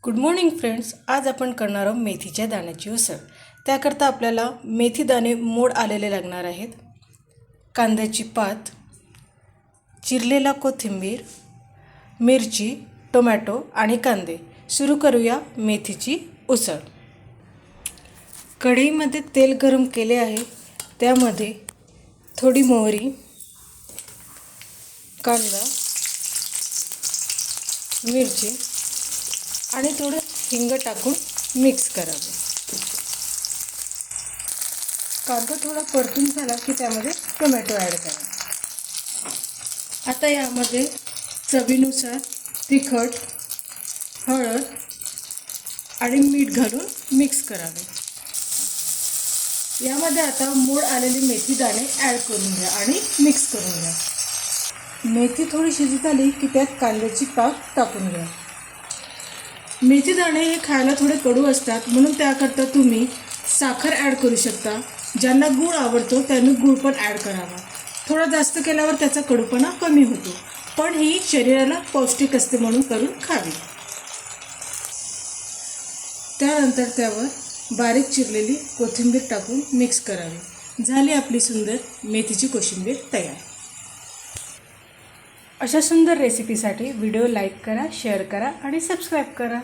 Good morning friends. आज आपण करणार आहोत मेथीच्या दाण्याची उसळ. त्याकरता आपल्याला मेथी दाणे मोड आलेले लागणार आहेत, कांद्याची पात, चिरलेला कोथिंबीर, मिरची, टोमॅटो आणि कांदे. सुरू करूया मेथीची उसळ. कढईमध्ये तेल गरम केले आहे, त्यामध्ये थोडी मोहरी, कांदा, मिरची आणि थोडं हिंग टाकून मिक्स करावे. कांदा थोडा परतून झाला की त्यामध्ये टोमॅटो ॲड करा. आता यामध्ये चवीनुसार तिखट, हळद आणि मीठ घालून मिक्स करावे. यामध्ये आता मोड आलेली मेथी दाणे ॲड करून घ्या आणि मिक्स करून घ्या. मेथी थोडी शिजत आली की त्यात कांद्याची पात टाकून घ्या. मेथी दाणे हे खायला थोडे कडू असतात, म्हणून त्याकरता तुम्ही साखर ॲड करू शकता. ज्यांना गूळ आवडतो त्यांनी गूळ पण ॲड करावा. थोडा जास्त केल्यावर त्याचा कडूपणा कमी होतो, पण ही शरीराला पौष्टिक असते म्हणून करून खावी. त्यानंतर त्यावर बारीक चिरलेली कोथिंबीर टाकून मिक्स करावी. झाली आपली सुंदर मेथीची कोशिंबीर तयार. अशा सुंदर रेसिपीसाठी व्हिडिओ लाईक करा, शेअर करा आणि सबस्क्राईब करा.